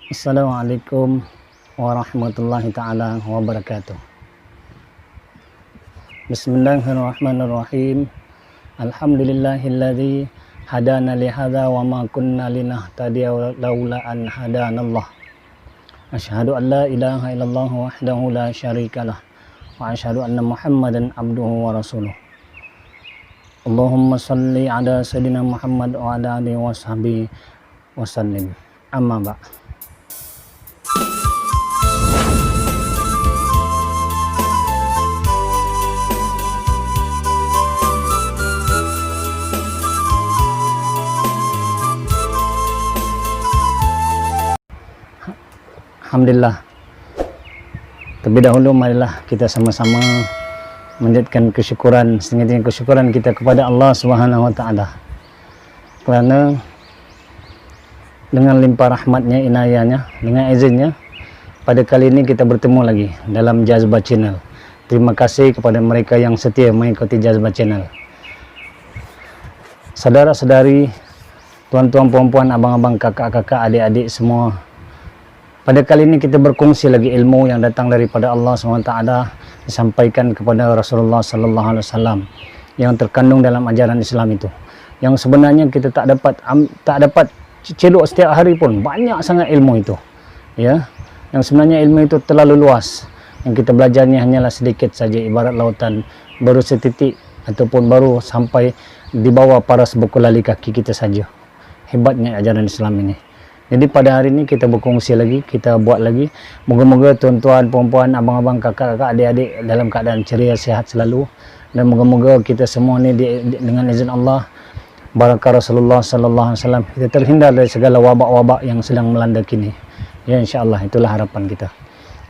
Assalamualaikum warahmatullahi ta'ala wabarakatuh. Bismillahirrahmanirrahim. Alhamdulillahilladzi hadana lihadza wa ma kunna linahtadiya laula an hadanallah. Asyhadu an la ilaha illallah wahdahu la syarikalah wa asyhadu anna Muhammadan abduhu wa rasuluh. Allahumma salli ala sayyidina Muhammad wa ala alihi wa sahbihi wa sallim. Amma ba'. Alhamdulillah. Terlebih dahulu marilah kita sama-sama menjadikan kesyukuran, setinggi-tinggi kesyukuran kita kepada Allah Subhanahu wa taala. Kerana dengan limpah rahmatnya, inayahnya, dengan izinnya, pada kali ini kita bertemu lagi dalam Jazbah Channel. Terima kasih kepada mereka yang setia mengikuti Jazbah Channel. Saudara-saudari, tuan-tuan, puan-puan, abang-abang, kakak-kakak, adik-adik semua, pada kali ini kita berkongsi lagi ilmu yang datang daripada Allah SWT, disampaikan kepada Rasulullah Sallallahu Alaihi Wasallam yang terkandung dalam ajaran Islam itu, yang sebenarnya kita tak dapat celok setiap hari pun. Banyak sangat ilmu itu, ya, yang sebenarnya ilmu itu terlalu luas. Yang kita belajarnya hanyalah sedikit saja, ibarat lautan, baru setitik ataupun baru sampai di bawah paras bekulali kaki kita saja. Hebatnya ajaran Islam ini. Jadi pada hari ini kita berkongsi lagi, kita buat lagi. Moga-moga tuan-tuan, puan-puan, abang-abang, kakak-kakak, adik-adik dalam keadaan ceria, sihat selalu. Dan moga-moga kita semua ni dengan izin Allah, barakah Rasulullah Sallallahu Alaihi Wasallam, kita terhindar dari segala wabak-wabak yang sedang melanda kini. Ya, insya-Allah itulah harapan kita.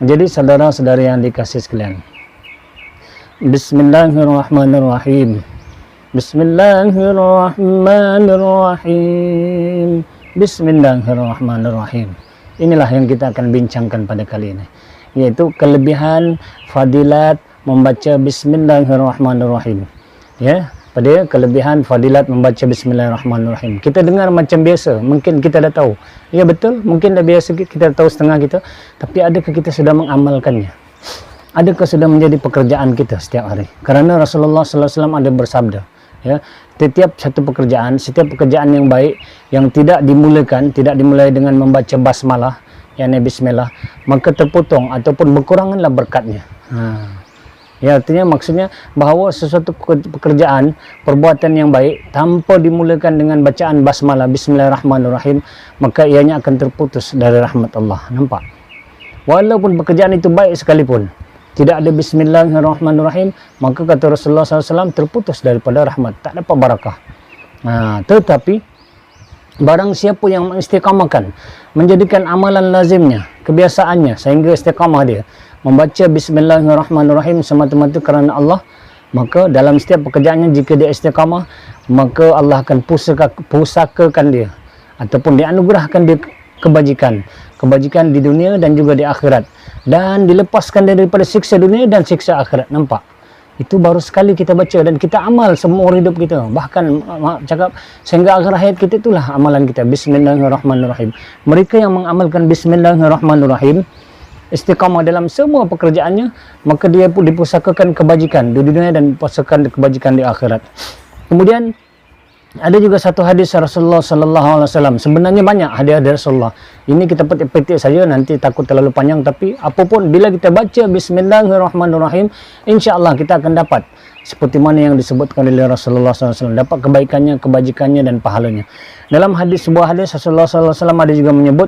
Jadi saudara-saudari yang dikasihi sekalian, Bismillahirrahmanirrahim. Bismillahirrahmanirrahim. Bismillahirrahmanirrahim. Inilah yang kita akan bincangkan pada kali ini, yaitu kelebihan fadilat membaca Bismillahirrahmanirrahim. Ya, pada kelebihan fadilat membaca Bismillahirrahmanirrahim. Kita dengar macam biasa, mungkin kita dah tahu. Ya betul, mungkin dah biasa kita tahu setengah kita, tapi adakah kita sudah mengamalkannya? Adakah sudah menjadi pekerjaan kita setiap hari? Kerana Rasulullah Sallallahu Alaihi Wasallam ada bersabda, ya, setiap pekerjaan yang baik yang tidak dimulai dengan membaca basmalah, yakni bismillah, maka terpotong ataupun berkuranganlah berkatnya. Ya, artinya maksudnya bahawa sesuatu pekerjaan, perbuatan yang baik tanpa dimulakan dengan bacaan basmalah, bismillahirrahmanirrahim, maka ianya akan terputus dari rahmat Allah. Nampak? Walaupun pekerjaan itu baik sekalipun, tidak ada bismillahirrahmanirrahim, maka kata Rasulullah SAW, terputus daripada rahmat, tak dapat barakah. Tetapi barang siapa yang mengistiqamahkan, menjadikan amalan lazimnya, kebiasaannya, sehingga istiqamah dia membaca bismillahirrahmanirrahim semata-mata kerana Allah, maka dalam setiap pekerjaannya, jika dia istiqamah, maka Allah akan pusakakan dia ataupun dianugerahkan dia kebajikan di dunia dan juga di akhirat, dan dilepaskan daripada siksa dunia dan siksa akhirat. Nampak? Itu baru sekali kita baca dan kita amal semua hidup kita, bahkan cakap sehingga akhir hayat kita, itulah amalan kita, Bismillahirrahmanirrahim. Mereka yang mengamalkan Bismillahirrahmanirrahim, istiqamah dalam semua pekerjaannya, maka dia pun dipusakakan kebajikan di dunia dan dipusakakan kebajikan di akhirat. Kemudian ada juga satu hadis Rasulullah Sallallahu Alaihi Wasallam. Sebenarnya banyak hadis Rasulullah. Ini kita petik-petik saja, nanti takut terlalu panjang. Tapi apapun, bila kita baca Bismillahirrahmanirrahim, insya-Allah kita akan dapat seperti mana yang disebutkan oleh Rasulullah SAW, dapat kebaikannya, kebajikannya dan pahalanya. Dalam sebuah hadis Rasulullah SAW ada juga menyebut,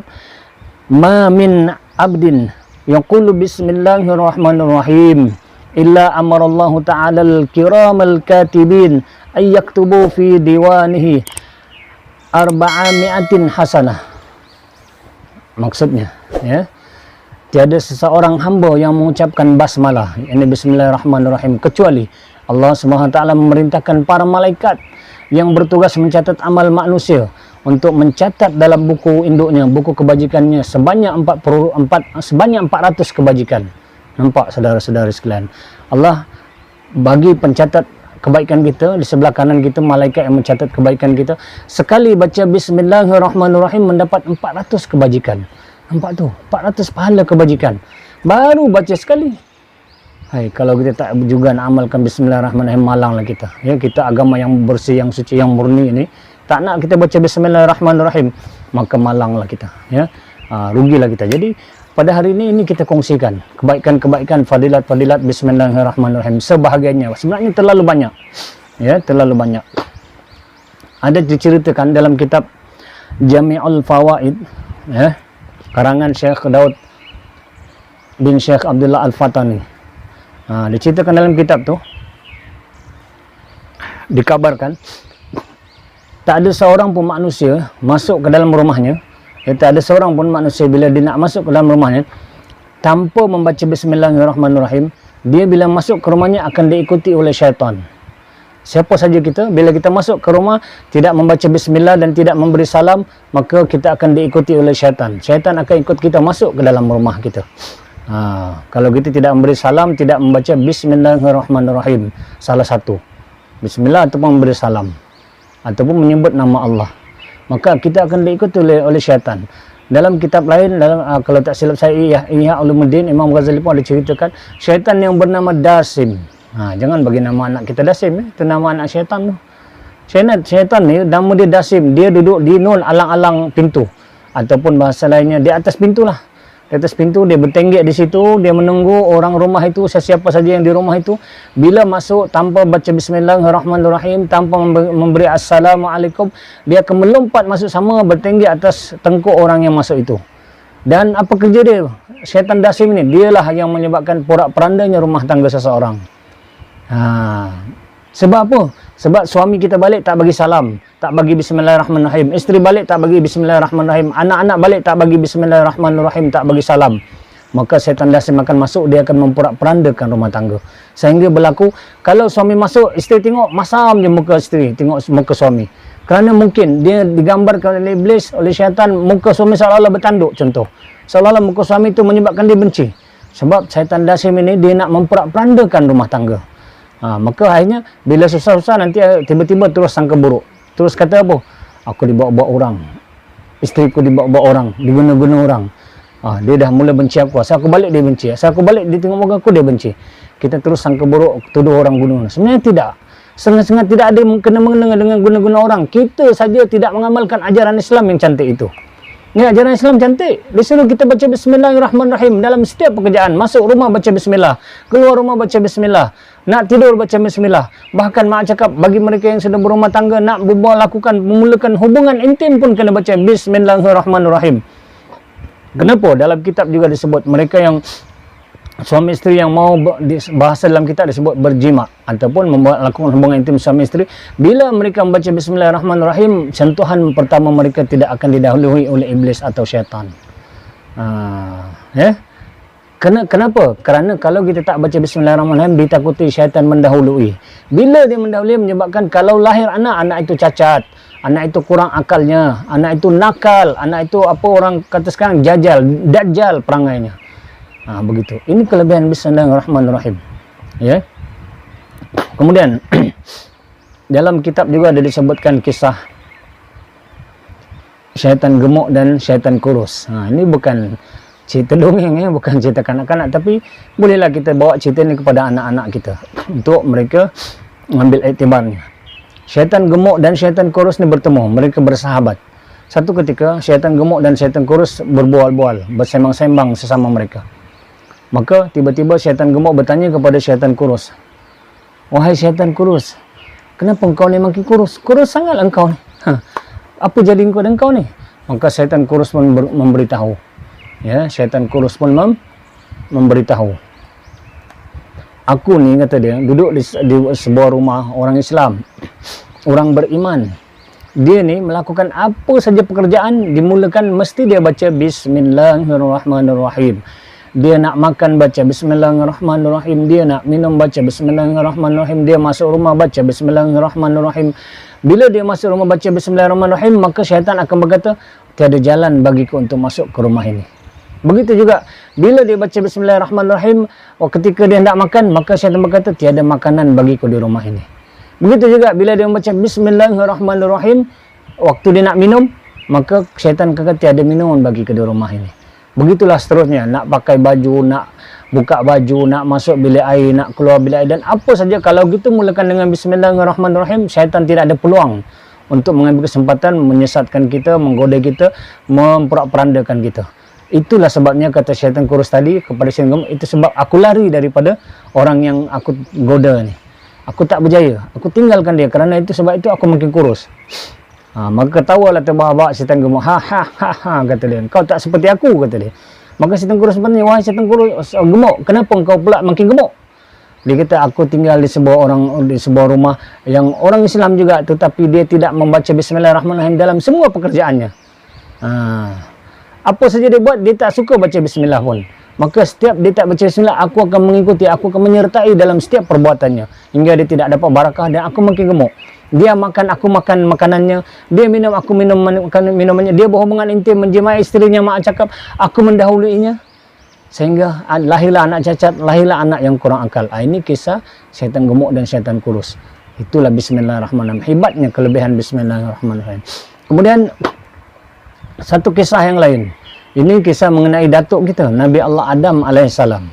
ma min abdin yaqulu Bismillahirrahmanirrahim illa amarallahu ta'ala al-kiramal katibin ayyaktubu fi diwanihi 400 hasanah. Maksudnya, ya, tiada seseorang hamba yang mengucapkan basmalah, yakni bismillahirrahmanirrahim, kecuali Allah SWT memerintahkan para malaikat yang bertugas mencatat amal manusia untuk mencatat dalam buku induknya, buku kebajikannya sebanyak 400 kebajikan. Nampak saudara-saudari sekalian, Allah bagi pencatat kebaikan kita, di sebelah kanan kita malaikat yang mencatat kebaikan kita. Sekali baca bismillahirrahmanirrahim mendapat 400 kebajikan. Nampak tu, 400 pahala kebajikan. Baru baca sekali. Hai, kalau kita tak juga nak amalkan bismillahirrahmanirrahim, malanglah kita. Ya, kita agama yang bersih, yang suci, yang murni ini, tak nak kita baca bismillahirrahmanirrahim, maka malanglah kita. Ya, rugilah kita. Jadi pada hari ini kita kongsikan kebaikan-kebaikan, fadilat-fadilat bismillahirrahmanirrahim sebahagiannya. Sebenarnya terlalu banyak. Ya, terlalu banyak. Ada diceritakan dalam kitab Jami'ul Fawaid, ya, karangan Syekh Daud bin Syekh Abdullah Al-Fatani. Diceritakan dalam kitab tu, dikabarkan tak ada seorang pun manusia masuk ke dalam rumahnya, tak ada seorang pun manusia bila dia nak masuk ke dalam rumahnya tanpa membaca bismillahirrahmanirrahim, dia bila masuk ke rumahnya akan diikuti oleh syaitan. Siapa saja kita, bila kita masuk ke rumah tidak membaca bismillah dan tidak memberi salam, maka kita akan diikuti oleh syaitan. Syaitan akan ikut kita masuk ke dalam rumah kita. Kalau kita tidak memberi salam, tidak membaca bismillahirrahmanirrahim, salah satu bismillah ataupun memberi salam ataupun menyebut nama Allah, maka kita akan diikuti oleh syaitan. Dalam kitab lain, kalau tak silap saya, Ihya Ulumuddin, Imam Ghazali pun ada ceritakan syaitan yang bernama Dasim. Jangan bagi nama anak kita Dasim, itu nama anak syaitan tu. Syaitan ni nama dia Dasim, dia duduk di nun alang-alang pintu, ataupun bahasa lainnya di atas pintu lah. Di atas pintu dia bertenggek di situ, dia menunggu orang rumah itu, sesiapa saja yang di rumah itu, bila masuk tanpa baca bismillahirrahmanirrahim, tanpa memberi assalamualaikum, dia akan melompat masuk sama, bertenggek atas tengkuk orang yang masuk itu. Dan apa kerja dia? Syaitan Dasim ini, dialah yang menyebabkan porak-perandanya rumah tangga seseorang. Sebab apa? Sebab suami kita balik tak bagi salam, tak bagi bismillahirrahmanirrahim. Isteri balik tak bagi bismillahirrahmanirrahim. Anak-anak balik tak bagi bismillahirrahmanirrahim, tak bagi salam. Maka syaitan Dasim akan masuk, dia akan memporak-perandakan rumah tangga. Sehingga berlaku, kalau suami masuk, isteri tengok, masam je muka isteri, tengok muka suami. Kerana mungkin dia digambarkan oleh iblis, oleh syaitan, muka suami seolah-olah bertanduk, contoh. Seolah-olah muka suami itu menyebabkan dia benci. Sebab syaitan Dasim ini, dia nak memporak-perandakan rumah tangga. Maka akhirnya bila susah-susah nanti tiba-tiba terus sangka buruk. Terus kata apa? Aku dibawa-bawa orang. Isteriku dibawa-bawa orang, diguna-guna orang. Dia dah mula benci aku. Asal aku balik dia benci. Asal aku balik dia tengok muka aku dia benci. Kita terus sangka buruk, tuduh orang guna. Sebenarnya tidak. Sangat-sangat tidak ada kena-mengena dengan guna-guna orang. Kita saja tidak mengamalkan ajaran Islam yang cantik itu. Ini ajaran Islam cantik. Disuruh kita baca bismillahirrahmanirrahim dalam setiap pekerjaan. Masuk rumah baca bismillah, keluar rumah baca bismillah, nak tidur baca bismillah. Bahkan mak cakap bagi mereka yang sedang berumah tangga nak berbual, lakukan, memulakan hubungan intim pun kena baca bismillahirrahmanirrahim. Kenapa? Dalam kitab juga disebut mereka yang suami isteri yang mau, bahasa dalam kitab disebut berjima ataupun melakukan hubungan intim suami isteri, bila mereka membaca bismillahirrahmanirrahim, sentuhan pertama mereka tidak akan didahului oleh iblis atau syaitan. Kenapa? Kerana kalau kita tak baca bismillahirrahmanirrahim, ditakuti syaitan mendahului. Bila dia mendahului menyebabkan kalau lahir anak itu cacat, anak itu kurang akalnya, anak itu nakal, anak itu apa orang kata sekarang dajjal perangainya. Begitu. Ini kelebihan bismillahirrahmanirrahim. Ya. Kemudian dalam kitab juga ada disebutkan kisah syaitan gemuk dan syaitan kurus. Ini bukan cerita dongeng, ya, bukan cerita kanak-kanak, tapi bolehlah kita bawa cerita ini kepada anak-anak kita untuk mereka mengambil iktibarnya. Syaitan gemuk dan syaitan kurus ni bertemu, mereka bersahabat. Satu ketika syaitan gemuk dan syaitan kurus berbual-bual, bersembang-sembang sesama mereka. Maka tiba-tiba syaitan gemuk bertanya kepada syaitan kurus, "Wahai syaitan kurus, kenapa engkau ni makin kurus? Kurus sangat engkau ni. Apa jadi engkau ni?" Maka syaitan kurus pun memberitahu. Ya, syaitan kurus pun memberitahu. "Aku ni," kata dia, "duduk di sebuah rumah orang Islam, orang beriman. Dia ni melakukan apa saja pekerjaan, dimulakan mesti dia baca bismillahirrahmanirrahim. Dia nak makan baca bismillahirrahmanirrahim, dia nak minum baca bismillahirrahmanirrahim, dia masuk rumah baca bismillahirrahmanirrahim. Bila dia masuk rumah baca bismillahirrahmanirahim, maka syaitan akan berkata, tiada jalan bagiku untuk masuk ke rumah ini. Begitu juga bila dia baca bismillahirrahmanirahim, ketika dia hendak makan, maka syaitan berkata, tiada makanan bagiku di rumah ini. Begitu juga bila dia membaca bismillahirrahmanirrahim, waktu dia nak minum, maka syaitan kata tiada minuman bagiku di rumah ini. Begitulah seterusnya, nak pakai baju, nak buka baju, nak masuk bilik air, nak keluar bilik air, dan apa saja. Kalau gitu mulakan dengan bismillahirrahmanirrahim, syaitan tidak ada peluang untuk mengambil kesempatan menyesatkan kita, menggoda kita, memperak-perandakan kita. Itulah sebabnya kata syaitan kurus tadi kepada syaitan, itu sebab aku lari daripada orang yang aku goda ni. Aku tak berjaya, aku tinggalkan dia, kerana itu sebab itu aku makin kurus. Maka ketawalah terbahak-bahak syaitan gemuk. Ha kata dia, kau tak seperti aku, kata dia. Maka syaitan kurus bertanya, wahai syaitan kurus gemuk, kenapa engkau pula makin gemuk? Dia kata, aku tinggal di sebuah rumah yang orang Islam juga, tetapi dia tidak membaca bismillahirrahmanirrahim dalam semua pekerjaannya. Apa saja dia buat, dia tak suka baca bismillah pun. Maka setiap dia tak baca bismillah, aku akan mengikuti, aku akan menyertai dalam setiap perbuatannya, hingga dia tidak dapat barakah dan aku makin gemuk. Dia makan, aku makan makanannya. Dia minum, aku minum minumannya. Dia berhubungan intim, menjimai isterinya, mak cakap, aku mendahuluinya. Sehingga lahirlah anak cacat, lahirlah anak yang kurang akal. Ini kisah syaitan gemuk dan syaitan kurus. Itulah bismillahirrahmanirrahim. Hebatnya kelebihan bismillahirrahmanirrahim. Kemudian satu kisah yang lain. Ini kisah mengenai datuk kita, Nabi Allah Adam alaihissalam.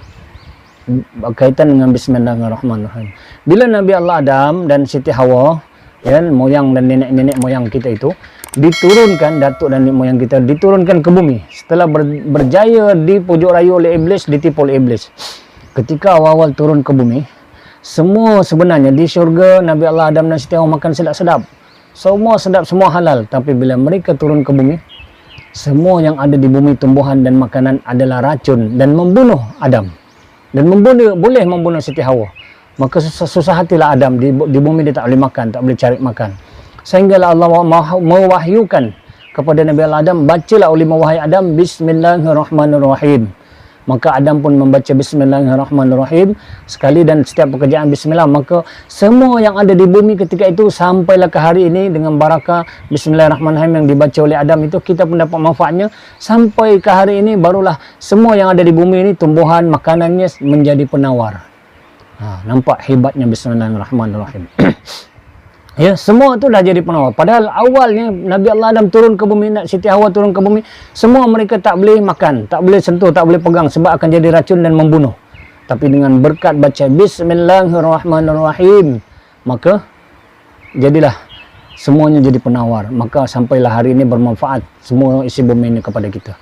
Berkaitan dengan bismillahirrahmanirrahim. Bila Nabi Allah Adam dan Siti Hawa, ya, moyang dan nenek-nenek moyang kita itu diturunkan, datuk dan nenek moyang kita diturunkan ke bumi setelah berjaya dipujuk rayu oleh iblis, ditipu oleh iblis. Ketika awal-awal turun ke bumi, semua sebenarnya di syurga Nabi Allah Adam dan Siti Hawa makan sedap-sedap, semua sedap, semua halal. Tapi bila mereka turun ke bumi, semua yang ada di bumi, tumbuhan dan makanan adalah racun dan membunuh Adam, dan boleh membunuh Siti Hawa. Maka susah hatilah Adam, di bumi dia tak boleh makan, tak boleh cari makan. Sehinggalah Allah mewahyukan kepada Nabi Allah Adam, bacalah oleh wahai Adam bismillahirrahmanirrahim. Maka Adam pun membaca bismillahirrahmanirrahim sekali, dan setiap pekerjaan bismillah. Maka semua yang ada di bumi ketika itu sampailah ke hari ini dengan barakah bismillahirrahmanirrahim yang dibaca oleh Adam itu, kita pun dapat manfaatnya. Sampai ke hari ini barulah semua yang ada di bumi ini, tumbuhan, makanannya menjadi penawar. Nampak hebatnya bismillahirrahmanirrahim. Ya, semua itu dah jadi penawar. Padahal awalnya Nabi Allah Adam turun ke bumi, Siti Hawa turun ke bumi, semua mereka tak boleh makan, tak boleh sentuh, tak boleh pegang, sebab akan jadi racun dan membunuh. Tapi dengan berkat baca bismillahirrahmanirrahim, maka jadilah semuanya jadi penawar. Maka sampailah hari ini bermanfaat semua isi bumi ini kepada kita.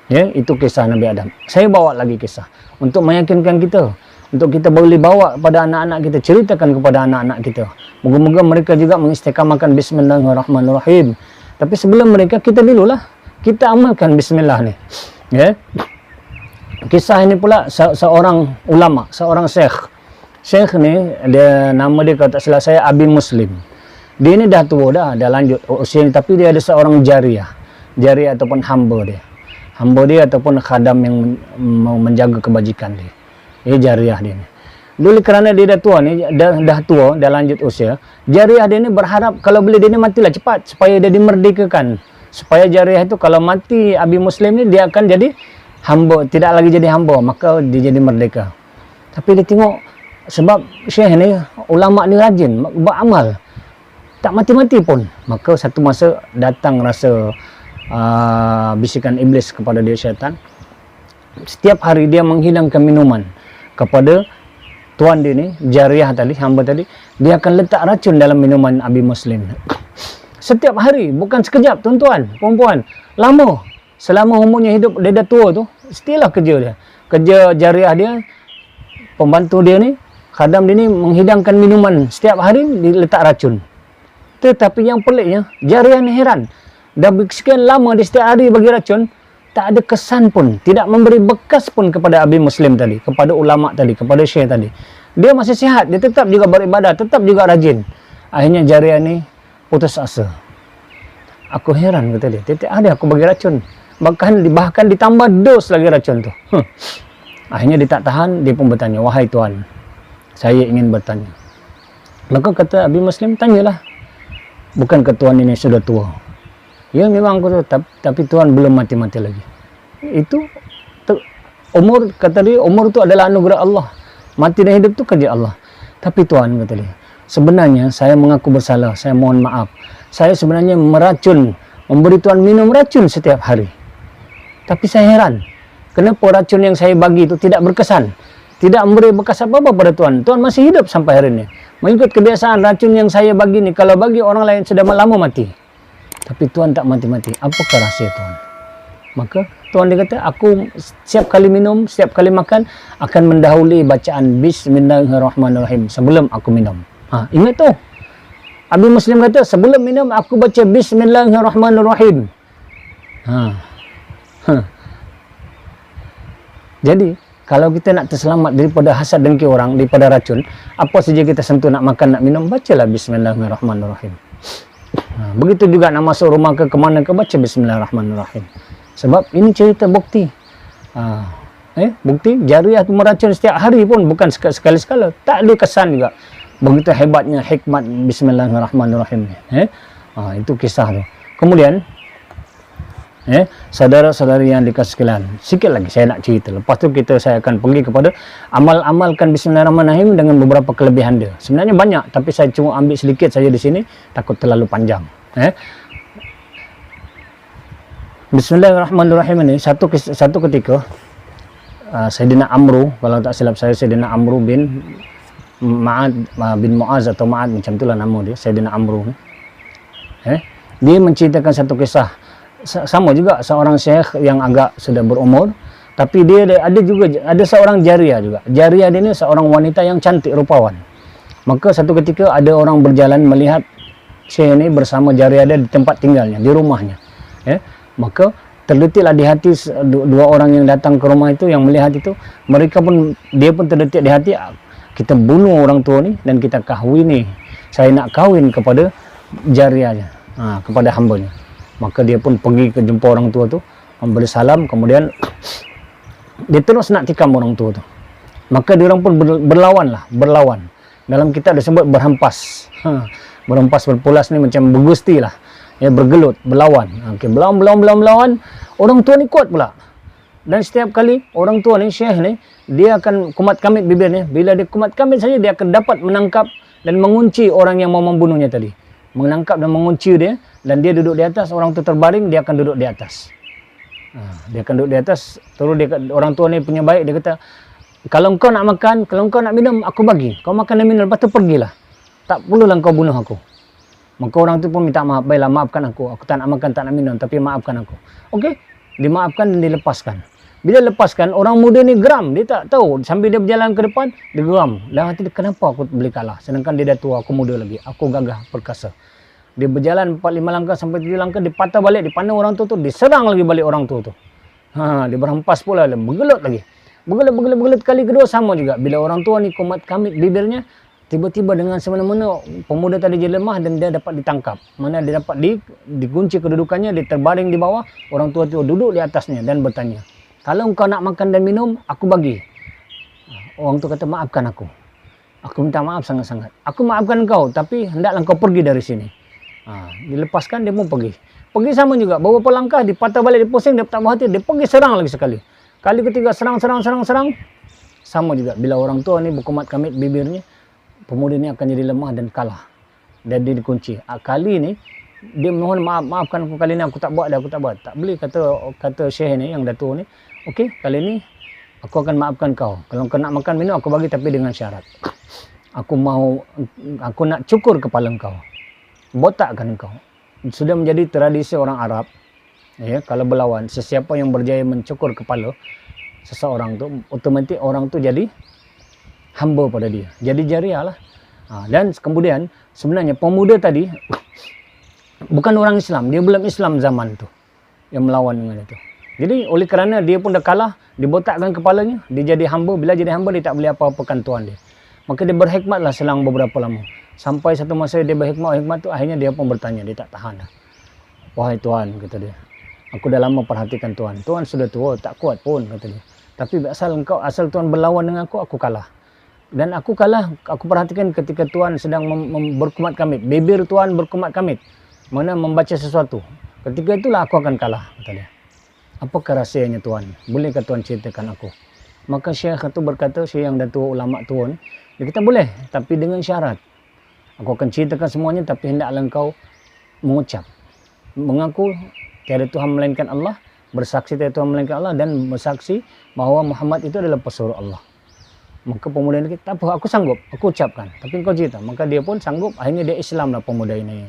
Ya, itu kisah Nabi Adam. Saya bawa lagi kisah untuk meyakinkan kita, untuk kita boleh bawa kepada anak-anak kita, ceritakan kepada anak-anak kita. Moga-moga mereka juga mengistiqamahkan bismillahirrahmanirrahim. Tapi sebelum mereka, kita dululah, kita amalkan bismillah ni. Ya. Kisah ini pula seorang ulama, seorang syekh. Syekh ni, nama dia kalau tak salah saya Abi Muslim. Dia ni dah tua dah lanjut usia ni, tapi dia ada seorang jariah. Jariah ataupun hamba dia. Hamba dia ataupun khadam yang menjaga kebajikan dia. Ini jariah dia ni. Dulu kerana dia dah tua ni, dah tua, dah lanjut usia, jariah dia ni berharap kalau boleh dia ni matilah cepat supaya dia dimerdekakan. Supaya jariah itu kalau mati Abi Muslim ni, dia akan jadi hamba, tidak lagi jadi hamba, maka dia jadi merdeka. Tapi dia tengok, sebab syekh ni, ulama ni rajin, beramal, tak mati-mati pun. Maka satu masa datang rasa bisikan iblis kepada dia, syaitan. Setiap hari dia menghidangkan minuman kepada tuan dia ni, jariah tadi, hamba tadi, dia akan letak racun dalam minuman Abi Muslim. Setiap hari, bukan sekejap tuan-tuan, puan-puan, lama. Selama umurnya hidup, dia dah tua tu, still lah kerja dia. Kerja jariah dia, pembantu dia ni, khadam dia ni menghidangkan minuman. Setiap hari diletak racun. Tetapi yang peliknya, jariah ni heran. Dah sekian lama dia setiap hari bagi racun, tak ada kesan pun, tidak memberi bekas pun kepada Abi Muslim tadi, kepada ulama tadi, kepada syekh tadi. Dia masih sihat, dia tetap juga beribadah, tetap juga rajin. Akhirnya jariah ni putus asa. Aku heran, kata dia, tiap hari aku bagi racun, bahkan ditambah dos lagi racun tu. Akhirnya dia tak tahan, dia pun bertanya, wahai tuan, saya ingin bertanya. Maka kata Abi Muslim, tanyalah. Bukankah tuan ini sudah tua? Ya, memang aku tahu, tapi tuan belum mati-mati lagi. Itu umur, kata dia, umur itu adalah anugerah Allah. Mati dan hidup itu kerja Allah. Tapi tuan, kata dia, sebenarnya saya mengaku bersalah, saya mohon maaf. Saya sebenarnya meracun, memberi tuan minum racun setiap hari. Tapi saya heran, kenapa racun yang saya bagi itu tidak berkesan, tidak memberi bekas apa-apa pada Tuhan. Tuhan masih hidup sampai hari ini. Mengikut kebiasaan, racun yang saya bagi ini, kalau bagi orang lain sudah lama mati. Tapi Tuhan tak mati-mati. Apakah rahsia Tuhan? Maka Tuhan dia kata, aku setiap kali minum, setiap kali makan, akan mendahului bacaan Bismillahirrahmanirrahim sebelum aku minum. Ingat tu. Abi Muslim kata, sebelum minum aku baca Bismillahirrahmanirrahim. Jadi, kalau kita nak terselamat daripada hasad dengki orang, daripada racun, apa saja kita sentuh, nak makan, nak minum, bacalah Bismillahirrahmanirrahim. Begitu juga nak masuk rumah ke mana ke, baca Bismillahirrahmanirrahim. Sebab ini cerita bukti. Bukti jariah itu meracun setiap hari pun, bukan sekali-sekala. Tak ada kesan juga. Begitu hebatnya hikmat Bismillahirrahmanirrahim. Itu kisah tu. Kemudian, saudara-saudari yang dikasih sekalian, sikit lagi saya nak cerita. Lepas tu saya akan pergi kepada amalkan Bismillahirrahmanirrahim dengan beberapa kelebihan dia. Sebenarnya banyak, tapi saya cuma ambil sedikit saja di sini, takut terlalu panjang. Bismillahirrahmanirrahim ini satu ketika Sayyidina Amru, kalau tak silap saya, Sayyidina Amru bin Mu'az atau Ma'ad, macam itulah nama dia, Sayyidina Amru. Dia menceritakan satu kisah. Sama juga seorang syekh yang agak sudah berumur, tapi dia ada seorang jariah juga. Jariah dia ni seorang wanita yang cantik rupawan. Maka satu ketika ada orang berjalan melihat syekh ini bersama jariah dia di tempat tinggalnya, di rumahnya. Maka terdetiklah di hati dua orang yang datang ke rumah itu, yang melihat itu, dia pun terdetik di hati, kita bunuh orang tua ni dan kita kahwini. Saya nak kahwin kepada jariahnya, kepada hambanya. Maka dia pun pergi ke jumpa orang tua tu, memberi salam, kemudian dia terus nak tikam orang tua tu. Maka dia orang pun berlawan. Dalam kitab disebut berhempas. Berhempas, berpulas ni macam bergusti lah. Bergelut, berlawan. Berlawan. Orang tua ni kuat pula. Dan setiap kali orang tua ni, syekh ni, dia akan kumat kamit bibirnya. Bila dia kumat kamit saja, dia akan dapat menangkap dan mengunci orang yang mau membunuhnya tadi. Menangkap dan mengunci dia, dan dia duduk di atas, orang tu terbaring, dia akan duduk di atas. Dia akan duduk di atas, terus orang tua ni punya baik, dia kata, kalau engkau nak makan, kalau engkau nak minum, aku bagi. Kau makan dan minum, lepas tu pergilah. Tak perlulah engkau bunuh aku. Maka orang tu pun minta maaf, baiklah maafkan aku tak nak makan, tak nak minum, tapi maafkan aku. Okey, dimaafkan dan dilepaskan. Bila lepaskan, orang muda ni geram, dia tak tahu. Sambil dia berjalan ke depan, dia geram. Dalam hati dia, kenapa aku boleh kalah? Sedangkan dia dah tua, aku muda lagi. Aku gagah, perkasa. Dia berjalan 4-5 langkah sampai 7 langkah, dia patah balik, dia pandang orang tu, diserang lagi balik orang tu. Dia berhempas pula, dia bergelut lagi. Bergelut kali kedua sama juga. Bila orang tua ni kumat kamit bibirnya, tiba-tiba dengan semena-mena pemuda tadi dia lemah dan dia dapat ditangkap. Mana dia dapat dikunci kedudukannya, dia terbaring di bawah, orang tua tu duduk di atasnya dan bertanya, kalau engkau nak makan dan minum, aku bagi. Orang tu kata, maafkan aku. Aku minta maaf sangat-sangat. Aku maafkan engkau, tapi hendaklah engkau pergi dari sini. Dilepaskan, dia pun pergi. Pergi sama juga, beberapa langkah, dia patah balik, dia pusing, dia tak berhati, dia pergi serang lagi sekali. Kali ketiga, serang. Sama juga, bila orang tua ni berkumat kamit bibirnya, pemuda ni akan jadi lemah dan kalah. Dan dia dikunci. Kali ni, dia mohon maafkan aku, kali ni aku tak buat dah, aku tak buat. Tak boleh, kata syekh ni, yang datuk ni, okey, kali ni aku akan maafkan kau. Kalau kau nak makan minum, aku bagi, tapi dengan syarat. Aku nak cukur kepala kau. Botakkan kau. Sudah menjadi tradisi orang Arab. Kalau berlawan, sesiapa yang berjaya mencukur kepala seseorang tu, otomatik orang tu jadi hamba pada dia. Jadi jariah lah. Dan kemudian, sebenarnya pemuda tadi, bukan orang Islam. Dia belum Islam zaman tu, yang melawan dengan itu. Jadi oleh kerana dia pun dah kalah, dibotakkan kepalanya, dia jadi hamba. Bila jadi hamba, dia tak boleh apa-apakan tuan dia. Maka dia berhikmatlah selang beberapa lama. Sampai satu masa dia berhikmat tu, akhirnya dia pun bertanya, dia tak tahan dah. Wahai Tuan, kata dia, aku dah lama perhatikan Tuan. Tuan sudah tua, tak kuat pun, kata dia. Tapi asal Tuan berlawan dengan aku kalah. Dan aku kalah, aku perhatikan ketika Tuan sedang berkumat kamit. Bibir Tuan berkumat kamit. Mana membaca sesuatu. Ketika itulah aku akan kalah, kata dia. Apakah rahsianya Tuan? Bolehkah Tuan ceritakan aku? Maka syekh itu berkata, syekh yang datuk ulama Tuan, dia kata boleh, tapi dengan syarat. Aku akan ceritakan semuanya, tapi hendaklah engkau mengucap, mengaku tiada Tuhan melainkan Allah, bersaksi tiada Tuhan melainkan Allah dan bersaksi bahawa Muhammad itu adalah pesuruh Allah. Maka pemuda ini kata, tak apa, aku sanggup, aku ucapkan. Tapi kau cerita. Maka dia pun sanggup, akhirnya dia Islam lah pemuda ini.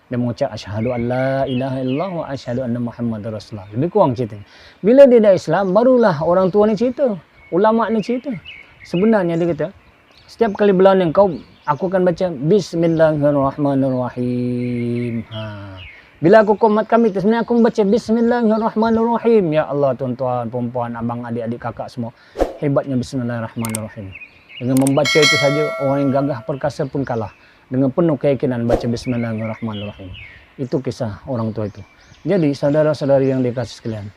Dia mengucap asyhadu an la ilaha illallah wa asyhadu anna Muhammadar Rasulullah. Lebih kurang cerita. Bila dia dah Islam, barulah orang tua ni cerita. Ulama ni cerita. Sebenarnya dia kata, setiap kali berlalu kau, aku akan baca Bismillahirrahmanirrahim. Bila aku komat kami tu, sebenarnya aku membaca Bismillahirrahmanirrahim. Ya Allah, tuan-tuan, perempuan, abang, adik-adik, kakak semua. Hebatnya Bismillahirrahmanirrahim. Dengan membaca itu saja, orang yang gagah perkasa pun kalah. Dengan penuh keyakinan baca Bismillahirrahmanirrahim. Itu kisah orang tua itu. Jadi, saudara-saudari yang dikasih sekalian,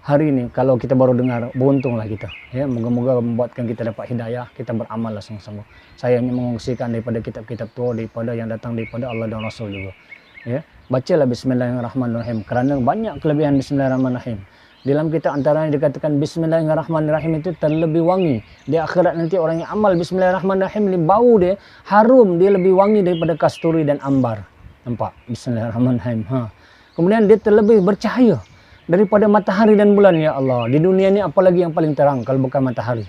hari ini kalau kita baru dengar, beruntunglah kita. Ya, moga-moga membuatkan kita dapat hidayah, kita beramal lah sungguh-sungguh. Saya hanya mengungsikan daripada kitab-kitab tua, daripada yang datang daripada Allah dan Rasul juga. Ya, bacalah Bismillahirrahmanirrahim kerana banyak kelebihan Bismillahirrahmanirrahim. Dalam kitab antaranya dikatakan Bismillahirrahmanirrahim itu terlebih wangi. Di akhirat nanti orang yang amal Bismillahirrahmanirrahim, bau dia harum, dia lebih wangi daripada kasturi dan ambar. Nampak? Bismillahirrahmanirrahim. Kemudian dia terlebih bercahaya daripada matahari dan bulan. Ya Allah, di dunia ni apalagi yang paling terang kalau bukan matahari.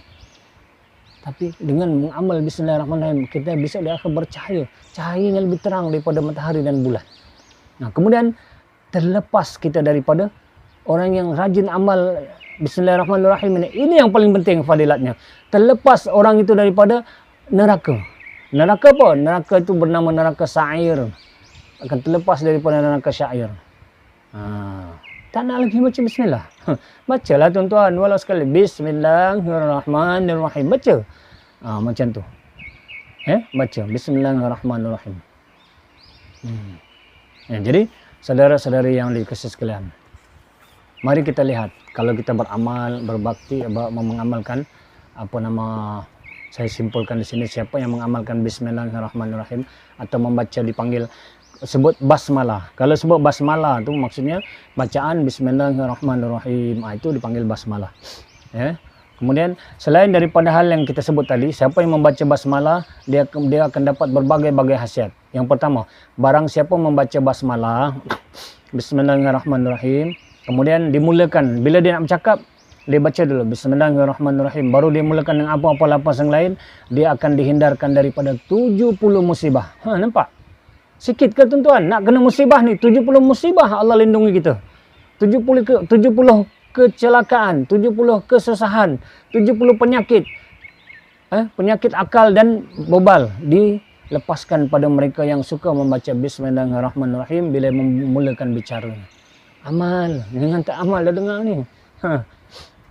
Tapi dengan mengamal Bismillahirrahmanirrahim, kita bisa di akhir bercahaya. Cahayanya lebih terang daripada matahari dan bulan. Nah, kemudian terlepas kita daripada orang yang rajin amal Bismillahirrahmanirrahim ini. Ini yang paling penting fadilatnya. Terlepas orang itu daripada neraka. Neraka apa? Neraka itu bernama neraka Sa'ir. Akan terlepas daripada neraka Sa'ir. Tak nak lagi baca Bismillah. Bacalah tuan-tuan. Walau sekali. Bismillahirrahmanirrahim. Baca. Macam tu. Baca. Bismillahirrahmanirrahim. Jadi, saudara-saudari yang dikasihi sekalian, mari kita lihat. Kalau kita beramal, berbakti, mengamalkan, saya simpulkan di sini, siapa yang mengamalkan Bismillahirrahmanirrahim atau membaca dipanggil, sebut basmalah. Kalau sebut basmalah tu maksudnya bacaan Bismillahirrahmanirrahim. Itu dipanggil basmalah. Kemudian selain daripada hal yang kita sebut tadi, siapa yang membaca basmalah, dia akan dapat berbagai-bagai khasiat. Yang pertama, barang siapa membaca basmalah, Bismillahirrahmanirrahim, kemudian dimulakan, bila dia nak bercakap, dia baca dulu Bismillahirrahmanirrahim, baru dia mulakan dengan apa-apa lapas yang lain, dia akan dihindarkan daripada 70 musibah. Nampak? Sikit ke tuan-tuan? Nak kena musibah ni, 70 musibah Allah lindungi kita. 70 kecelakaan, 70 kesusahan, 70 penyakit. Penyakit akal dan bebal dilepaskan pada mereka yang suka membaca Bismillahirrahmanirrahim bila memulakan bicara. Amal, jangan tak amal dah dengar ni.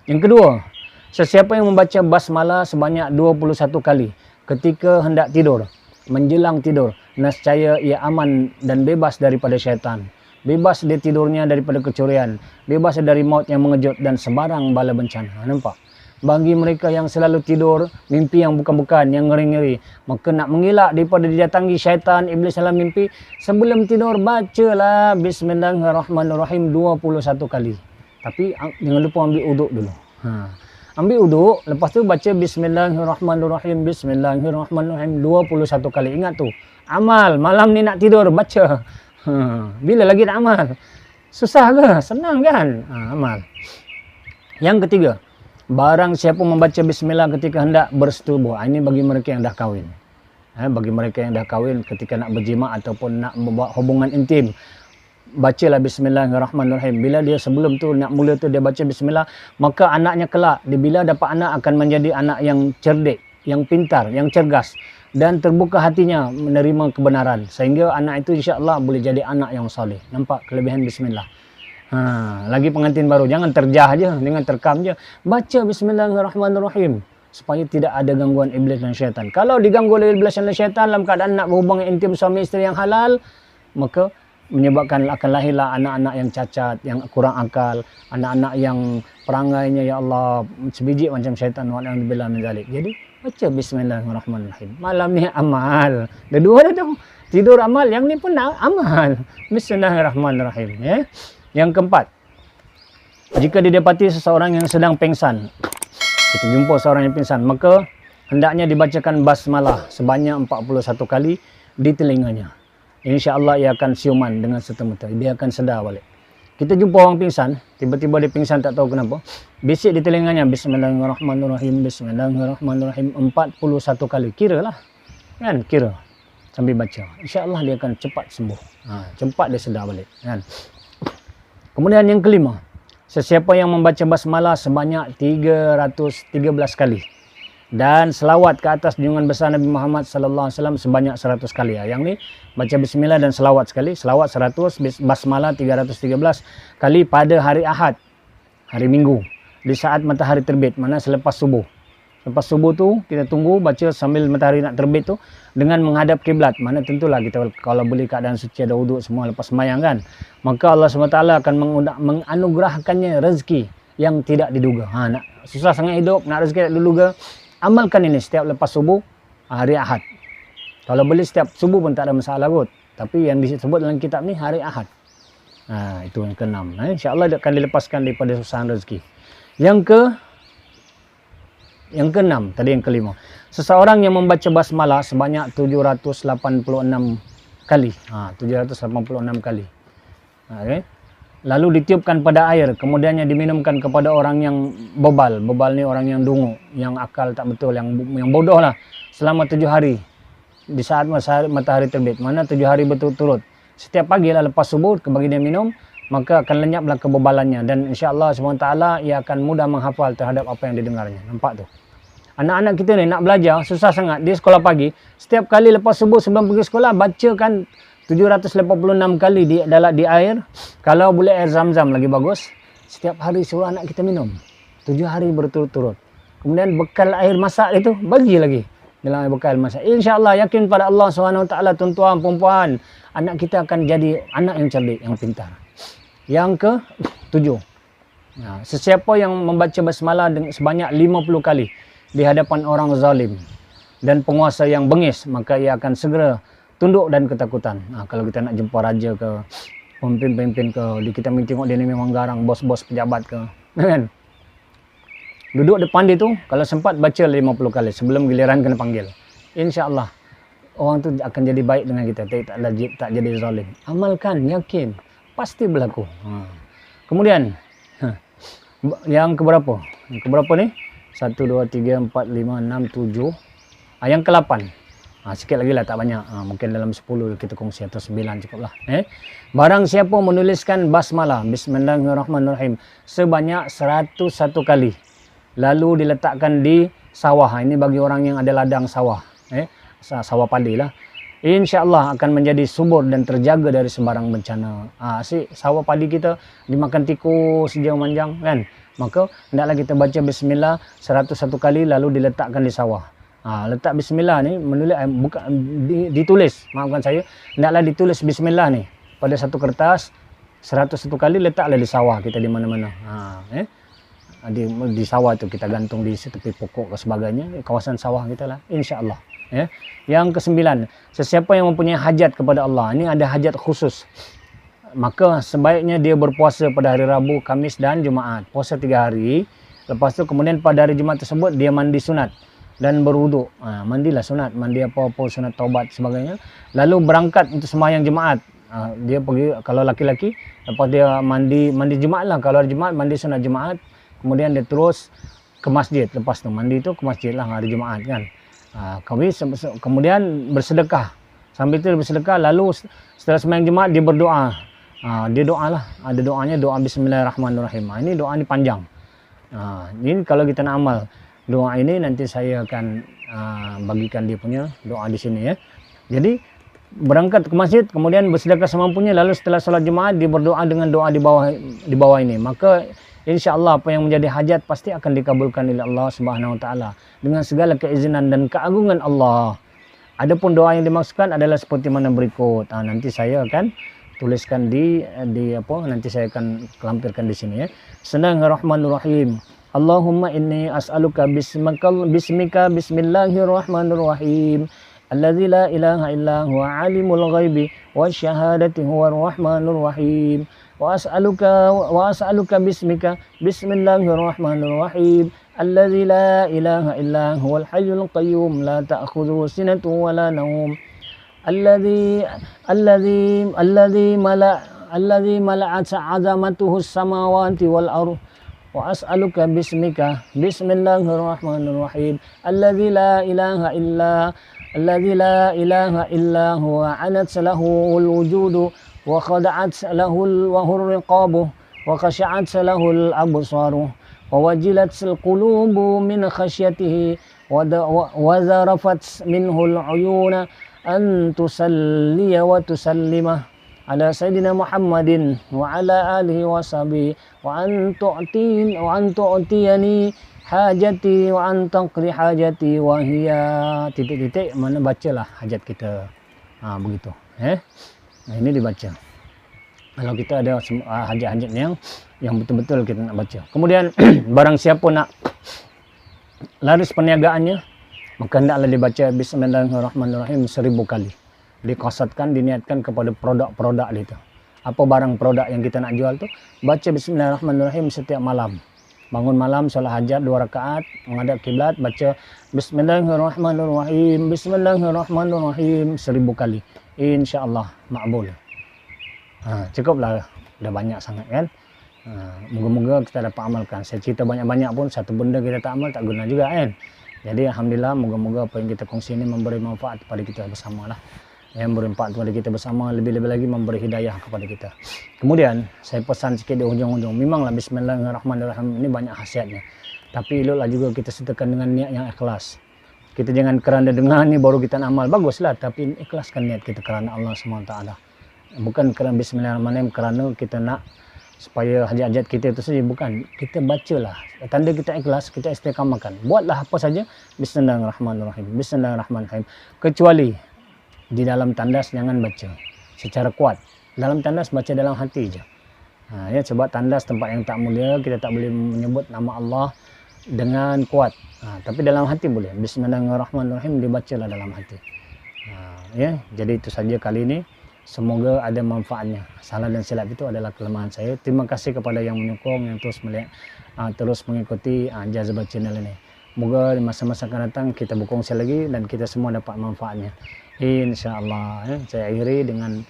Yang kedua, sesiapa yang membaca basmalah sebanyak 21 kali ketika hendak tidur, menjelang tidur, nescaya ia aman dan bebas daripada syaitan. Bebas dia tidurnya daripada kecurian, bebas dari maut yang mengejut dan sebarang bala bencana. Nampak? Bagi mereka yang selalu tidur, mimpi yang bukan-bukan, yang ngeri-ngeri, maka nak mengelak daripada didatangi syaitan, iblis dalam mimpi, sebelum tidur bacalah Bismillahirrahmanirrahim 21 kali. Tapi jangan lupa ambil uduk dulu. Ambil uduk, lepas tu baca Bismillahirrahmanirrahim, Bismillahirrahmanirrahim 21 kali. Ingat tu, amal, malam ni nak tidur, baca. Bila lagi nak amal? Susah ke? Senang kan? Amal. Yang ketiga, barang siapa membaca bismillah ketika hendak bersetubuh. Ini bagi mereka yang dah kahwin. Bagi mereka yang dah kahwin ketika nak berjima ataupun nak membuat hubungan intim, bacalah Bismillahirrahmanirrahim. Bila dia sebelum tu nak mula tu dia baca bismillah, maka anaknya kelak, bila dapat anak akan menjadi anak yang cerdik, yang pintar, yang cergas, dan terbuka hatinya menerima kebenaran, sehingga anak itu insya-Allah boleh jadi anak yang soleh. Nampak kelebihan bismillah. Lagi pengantin baru, jangan terjah je, jangan terkam je. Baca Bismillahirrahmanirrahim supaya tidak ada gangguan iblis dan syaitan. Kalau diganggu oleh iblis dan syaitan dalam keadaan nak berhubungan intim suami isteri yang halal, maka menyebabkan akan lahirlah anak-anak yang cacat, yang kurang akal, anak-anak yang perangainya ya Allah sebiji macam syaitan, wa'alaikumsalam min zalik. Jadi baca Bismillahirrahmanirrahim. Malam ni amal. Dua dah tu. Tidur amal, yang ni pun amal. Bismillahirrahmanirrahim. Yang keempat, jika didapati seseorang yang sedang pingsan, kita jumpa seorang yang pingsan, maka hendaknya dibacakan basmalah sebanyak 41 kali di telinganya. InsyaAllah ia akan siuman dengan serta-merta. Dia akan sedar balik. Kita jumpa orang pingsan, tiba-tiba dia pingsan tak tahu kenapa. Bisik di telinganya, Bismillahirrahmanirrahim, Bismillahirrahmanirrahim 41 kali. Kira lah. Kan? Kira. Sambil baca. InsyaAllah dia akan cepat sembuh. Cepat dia sedar balik. Kan? Kemudian yang kelima. Sesiapa yang membaca basmalah sebanyak 313 kali. Dan selawat ke atas junjungan besar Nabi Muhammad sallallahu alaihi wasallam sebanyak 100 kali. Yang ni baca bismillah dan selawat sekali. Selawat 100, basmalah 313 kali pada hari Ahad, hari Minggu, di saat matahari terbit, mana selepas subuh. Lepas subuh tu kita tunggu baca sambil matahari nak terbit tu dengan menghadap kiblat. Mana tentulah kita kalau boleh keadaan suci ada wuduk semua lepas sembahyang kan. Maka Allah SWT akan menganugerahkannya rezeki yang tidak diduga. Nak susah sangat hidup, nak rezeki tak diduga. Amalkan ini setiap lepas subuh hari Ahad. Kalau boleh setiap subuh pun tak ada masalah kot. Tapi yang disebut dalam kitab ni hari Ahad. Itu yang ke-6. InsyaAllah dia akan dilepaskan daripada susahan rezeki. Yang ke-6, tadi yang ke-5. Seseorang yang membaca basmalah sebanyak 786 kali. 786 kali. Okay. Lalu ditiupkan pada air, kemudiannya diminumkan kepada orang yang bebal. Bebal ni orang yang dungu, yang akal tak betul, yang bodoh lah. Selama 7 hari. Di saat matahari terbit. Mana 7 hari berturut-turut. Setiap pagi lah lepas subuh, bagi dia minum, maka akan lenyaplah kebebalannya. Dan insyaAllah SWT ia akan mudah menghafal terhadap apa yang didengarnya. Nampak tu? Anak-anak kita ni nak belajar, susah sangat. Dia sekolah pagi, setiap kali lepas subuh sebelum pergi sekolah, bacakan 786 kali di air. Kalau boleh air zam-zam lagi bagus. Setiap hari suruh anak kita minum. 7 hari berturut-turut. Kemudian bekal air masak itu bagi lagi dalam bekal masak. InsyaAllah yakin pada Allah SWT, tuan-tuan, perempuan, anak kita akan jadi anak yang cerdik, yang pintar. Yang ke-7. Sesiapa yang membaca basmalah sebanyak 50 kali di hadapan orang zalim dan penguasa yang bengis, maka ia akan segera tunduk dan ketakutan. Kalau kita nak jumpa raja ke, pemimpin-pemimpin ke, kita tengok dia ni memang garang, bos-bos pejabat ke, kan? Duduk depan dia tu, kalau sempat baca 50 kali sebelum giliran kena panggil. InsyaAllah orang tu akan jadi baik dengan kita, tak jadi zalim. Amalkan, yakin, pasti berlaku. Kemudian yang keberapa? Yang keberapa ni? 1, 2, 3, 4, 5, 6, 7. Yang ke-8. Sikit lagi lah, tak banyak. Mungkin dalam 10 kita kongsi atau 9 cukup lah. Barang siapa menuliskan basmalah, Bismillahirrahmanirrahim, sebanyak 101 kali. Lalu diletakkan di sawah. Ini bagi orang yang ada ladang sawah. Sawah padi lah. InsyaAllah akan menjadi subur dan terjaga dari sembarang bencana. Sawah padi kita dimakan tikus, sejauh manjang kan. Maka hendaklah kita baca Bismillah 101 kali lalu diletakkan di sawah. Letak bismillah ni menulis ditulis, maafkan saya, hendaklah ditulis bismillah ni pada satu kertas 101 kali, letaklah di sawah kita di mana-mana. Di sawah tu kita gantung di tepi pokok ke sebagainya, kawasan sawah kita lah, insya-Allah. Yang ke-9, sesiapa yang mempunyai hajat kepada Allah, ini ada hajat khusus, maka sebaiknya dia berpuasa pada hari Rabu, Kamis dan Jumaat. Puasa 3 hari. Lepas tu kemudian pada hari Jumaat tersebut dia mandi sunat dan berwuduk. Mandilah sunat, mandi apa-apa sunat taubat sebagainya. Lalu berangkat untuk sembahyang Jumaat. Dia pergi, kalau laki-laki, lepas dia mandi Jumaat lah. Kalau hari Jumaat mandi sunat Jumaat, kemudian dia terus ke masjid. Lepas tu mandi tu ke masjid lah hari Jumaat kan. Kemudian bersedekah. Sambil itu dia bersedekah, lalu setelah sembahyang Jumaat dia berdoa. Dia doa lah, ada doanya, doa Bismillahirrahmanirrahim. Ini doa ni panjang. Ini kalau kita nak amal doa ini, nanti saya akan bagikan dia punya doa di sini ya. Jadi berangkat ke masjid, kemudian bersedekah semampunya, lalu setelah solat Jumaat dia berdoa dengan doa di bawah ini. Maka insya-Allah apa yang menjadi hajat pasti akan dikabulkan oleh Allah Subhanahu wa taala dengan segala keizinan dan keagungan Allah. Adapun doa yang dimaksudkan adalah seperti mana berikut. Nanti saya akan tuliskan di nanti saya akan lampirkan di sini ya. Bismillahirrahmanirrahim. Allahumma inni as'aluka bismika bismillahirrahmanirrahim. Alladzi la ilaha illa huwa alimul ghaibi wasyahadati huwar rahmanur rahim. Wa as'aluka bismika bismillahirrahmanirrahim. Alladzi la ilaha illa huwal hayyul qayyum la ta'khudhuhu sinatun wa la nawm. الذي الذي ملأت عظمته السماوات والأرض وأسألك باسمك بسم الله الرحمن الرحيم الذي لا إله إلا هو عنت له الوجود وخضعت له الرقاب وخشعت له الأبصار ووجلت القلوب من خشيته وذرفت منه العيون أن تصلي وتسلم على سيدنا محمد وعلى آله وصحبه وأن تعطيني hajati wa antaqri hajati wa hiya titik-titik mana bacalah hajat kita. Begitu. Nah, ini dibaca. Kalau kita ada hajat-hajat yang betul-betul kita nak baca. Kemudian barang siapa nak laris perniagaannya, maka hendaklah dibaca Bismillahirrahmanirrahim 1000 kali. Dikasatkan, diniatkan kepada produk-produk itu. Apa barang produk yang kita nak jual tu, baca Bismillahirrahmanirrahim setiap malam. Bangun malam, solat hajat 2 rakaat, menghadap kiblat, baca Bismillahirrahmanirrahim, Bismillahirrahmanirrahim 1000 kali. InsyaAllah makbul. Cukuplah, dah banyak sangat kan. Moga-moga kita dapat amalkan. Saya cerita banyak-banyak pun satu benda kita tak amal tak guna juga kan. Jadi alhamdulillah, moga-moga apa yang kita kongsi ini memberi manfaat kepada kita bersama lah. Yang memberi manfaat kepada kita bersama, lebih-lebih lagi memberi hidayah kepada kita. Kemudian saya pesan sikit di hujung-hujung, memanglah Bismillahirrahmanirrahim ini banyak khasiatnya, tapi eloklah juga kita sertakan dengan niat yang ikhlas. Kita jangan kerana dengar ni baru kita amal, baguslah, tapi ikhlaskan niat kita kerana Allah SWT. Bukan kerana Bismillahirrahmanirrahim kerana kita nak supaya hajat-hajat kita itu saja, bukan. Kita bacalah, tanda kita ikhlas, kita istiqamahkan. Buatlah apa saja Bismillahirrahmanirrahim, Bismillahirrahmanirrahim. Kecuali di dalam tandas jangan baca secara kuat. Dalam tandas baca dalam hati je. Sebab tandas tempat yang tak mulia, kita tak boleh menyebut nama Allah dengan kuat. Tapi dalam hati boleh. Bismillahirrahmanirrahim dibacalah dalam hati. Jadi itu saja kali ini. Semoga ada manfaatnya. Salah dan silap itu adalah kelemahan saya. Terima kasih kepada yang menyokong, yang terus melihat, terus mengikuti Jazbah channel ini. Moga di masa-masa akan datang kita berkongsi lagi dan kita semua dapat manfaatnya. InsyaAllah. Saya akhiri dengan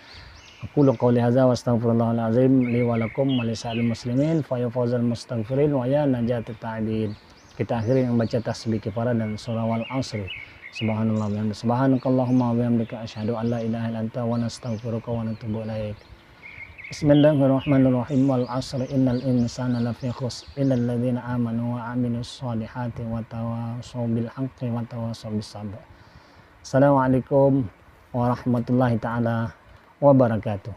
aqulu qawli hadza wa astaghfirullahal azim li wa lakum wa lisa'il muslimin fa yafuzul mustaghfirin wa ya najatul ta'ibin. Kita akhiri dengan baca tasbih kifarah dan surah wal asr. Subhanallah wa bihamdihi. Subhanakallahumma wa bihamdika asyhadu an la ilaha illa anta wa nastaghfiruka wa natubu ilaik. Bismillahirrahmanirrahim. Wal asr innal insana lafi khusr illa alladhina amanu wa amilus solihati wa tawasaw bil haqqi wa tawasaw bis sabr. Assalamualaikum warahmatullahi taala wabarakatuh.